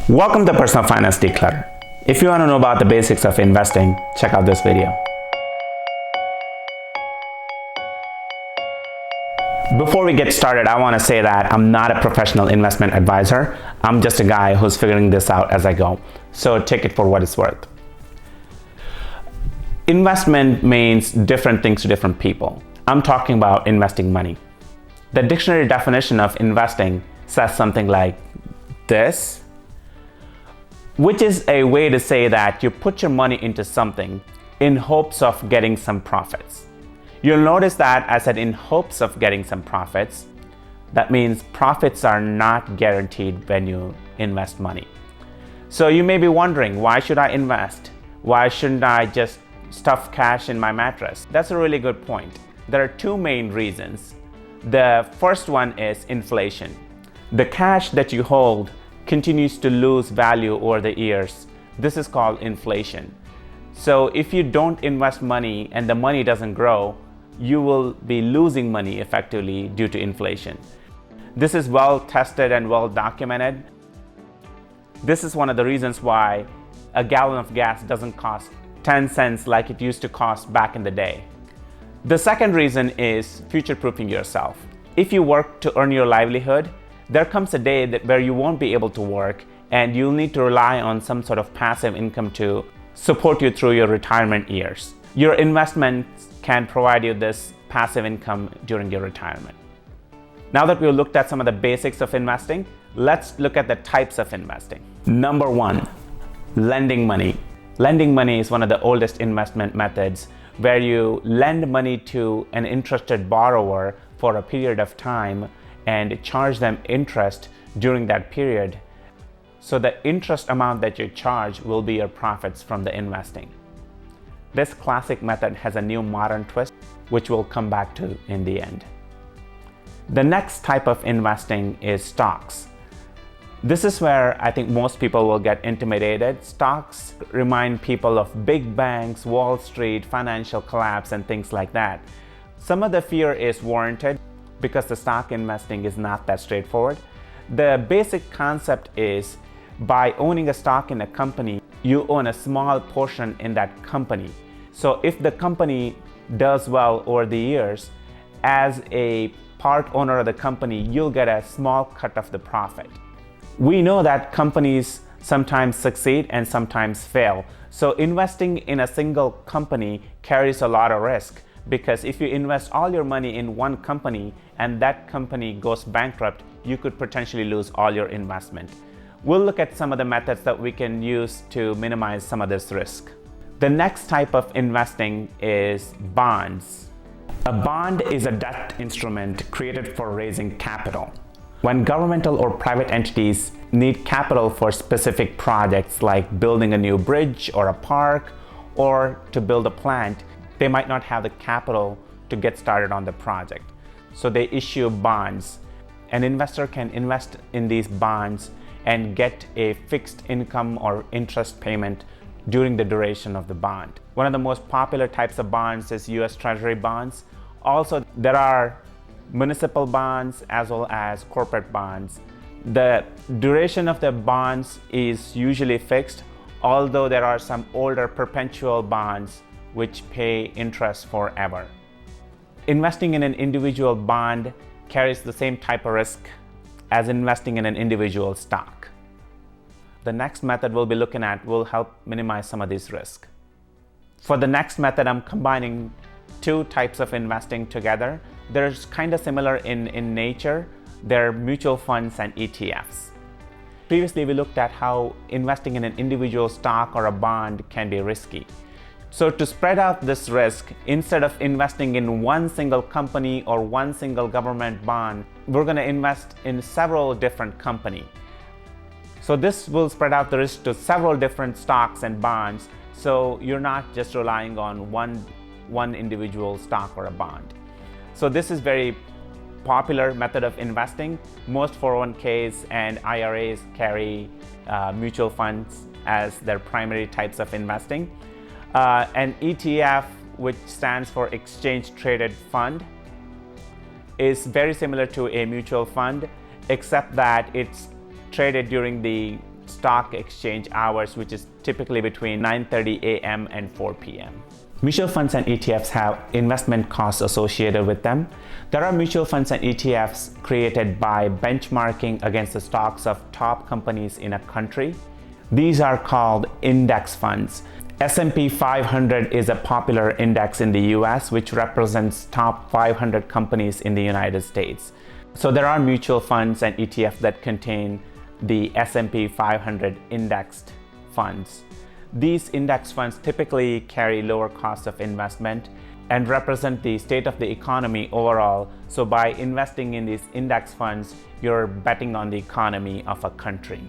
Welcome to Personal Finance Declutter. If you want to know about the basics of investing, check out this video. Before we get started, I want to say that I'm not a professional investment advisor. I'm just a guy who's figuring this out as I go. So take it for what it's worth. Investment means different things to different people. I'm talking about investing money. The dictionary definition of investing says something like this, which is a way to say that you put your money into something in hopes of getting some profits. You'll notice that I said in hopes of getting some profits. That means profits are not guaranteed when you invest money. So you may be wondering, why should I invest? Why shouldn't I just stuff cash in my mattress? That's a really good point. There are two main reasons. The first one is inflation. The cash that you hold continues to lose value over the years. This is called inflation. So if you don't invest money and the money doesn't grow, you will be losing money effectively due to inflation. This is well tested and well documented. This is one of the reasons why a gallon of gas doesn't cost 10 cents like it used to cost back in the day. The second reason is future-proofing yourself. If you work to earn your livelihood, there comes a day where you won't be able to work and you'll need to rely on some sort of passive income to support you through your retirement years. Your investments can provide you this passive income during your retirement. Now that we've looked at some of the basics of investing, let's look at the types of investing. Number one, lending money. Lending money is one of the oldest investment methods where you lend money to an interested borrower for a period of time and charge them interest during that period. So the interest amount that you charge will be your profits from the investing. This classic method has a new modern twist, which we'll come back to in the end. The next type of investing is stocks. This is where I think most people will get intimidated. Stocks remind people of big banks, Wall Street, financial collapse, and things like that. Some of the fear is warranted because the stock investing is not that straightforward. The basic concept is by owning a stock in a company, you own a small portion in that company. So if the company does well over the years, as a part owner of the company, you'll get a small cut of the profit. We know that companies sometimes succeed and sometimes fail. So investing in a single company carries a lot of risk, because if you invest all your money in one company and that company goes bankrupt, you could potentially lose all your investment. We'll look at some of the methods that we can use to minimize some of this risk. The next type of investing is bonds. A bond is a debt instrument created for raising capital. When governmental or private entities need capital for specific projects like building a new bridge or a park or to build a plant, they might not have the capital to get started on the project. So they issue bonds. An investor can invest in these bonds and get a fixed income or interest payment during the duration of the bond. One of the most popular types of bonds is US Treasury bonds. Also, there are municipal bonds as well as corporate bonds. The duration of the bonds is usually fixed, although there are some older perpetual bonds which pay interest forever. Investing in an individual bond carries the same type of risk as investing in an individual stock. The next method we'll be looking at will help minimize some of these risks. For the next method, I'm combining two types of investing together. They're kind of similar in nature. They're mutual funds and ETFs. Previously, we looked at how investing in an individual stock or a bond can be risky. So to spread out this risk, instead of investing in one single company or one single government bond, we're going to invest in several different companies. So this will spread out the risk to several different stocks and bonds, so you're not just relying on one individual stock or a bond. So this is very popular method of investing. Most 401ks and IRAs carry mutual funds as their primary types of investing. An ETF, which stands for Exchange Traded Fund, is very similar to a mutual fund, except that it's traded during the stock exchange hours, which is typically between 9:30 a.m. and 4 p.m. Mutual funds and ETFs have investment costs associated with them. There are mutual funds and ETFs created by benchmarking against the stocks of top companies in a country. These are called index funds. S&P 500 is a popular index in the US, which represents top 500 companies in the United States. So there are mutual funds and ETFs that contain the S&P 500 indexed funds. These index funds typically carry lower costs of investment and represent the state of the economy overall. So by investing in these index funds, you're betting on the economy of a country.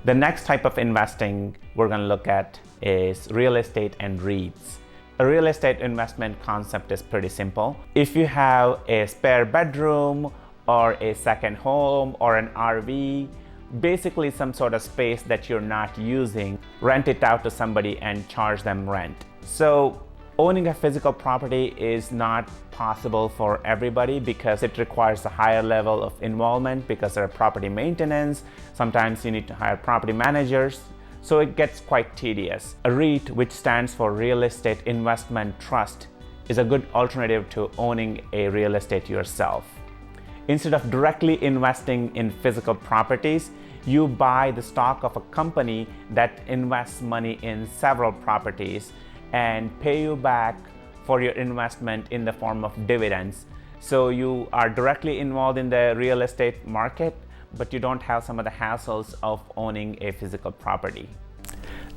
The next type of investing we're going to look at is real estate and REITs. A real estate investment concept is pretty simple. If you have a spare bedroom or a second home or an RV, basically some sort of space that you're not using, rent it out to somebody and charge them rent. So owning a physical property is not possible for everybody because it requires a higher level of involvement because there are property maintenance. Sometimes you need to hire property managers. So it gets quite tedious. A REIT, which stands for Real Estate Investment Trust, is a good alternative to owning a real estate yourself. Instead of directly investing in physical properties, you buy the stock of a company that invests money in several properties and pay you back for your investment in the form of dividends. So you are directly involved in the real estate market, but you don't have some of the hassles of owning a physical property.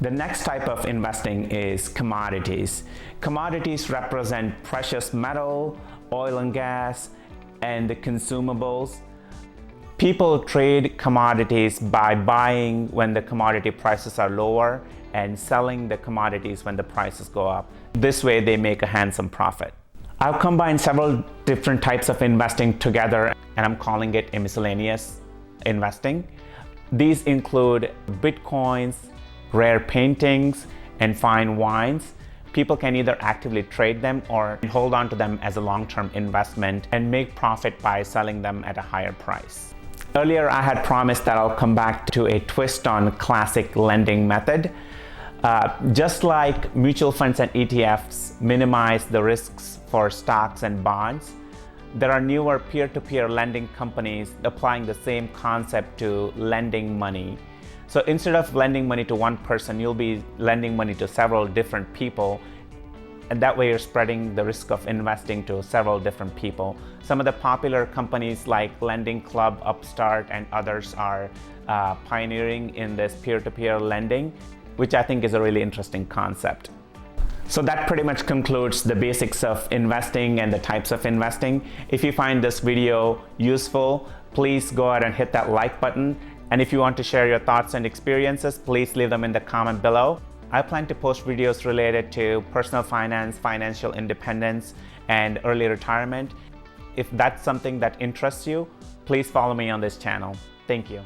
The next type of investing is commodities. Commodities represent precious metal, oil and gas, and the consumables. People trade commodities by buying when the commodity prices are lower and selling the commodities when the prices go up. This way they make a handsome profit. I've combined several different types of investing together and I'm calling it a miscellaneous investing. These include Bitcoins, rare paintings, and fine wines. People can either actively trade them or hold on to them as a long-term investment and make profit by selling them at a higher price. Earlier, I had promised that I'll come back to a twist on classic lending method. Just like mutual funds and ETFs minimize the risks for stocks and bonds, there are newer peer-to-peer lending companies applying the same concept to lending money. So instead of lending money to one person, you'll be lending money to several different people. And that way you're spreading the risk of investing to several different people. Some of the popular companies like Lending Club, Upstart, and others are pioneering in this peer-to-peer lending, which I think is a really interesting concept. So that pretty much concludes the basics of investing and the types of investing. If you find this video useful, please go ahead and hit that like button. And if you want to share your thoughts and experiences, please leave them in the comment below. I plan to post videos related to personal finance, financial independence, and early retirement. If that's something that interests you, please follow me on this channel. Thank you.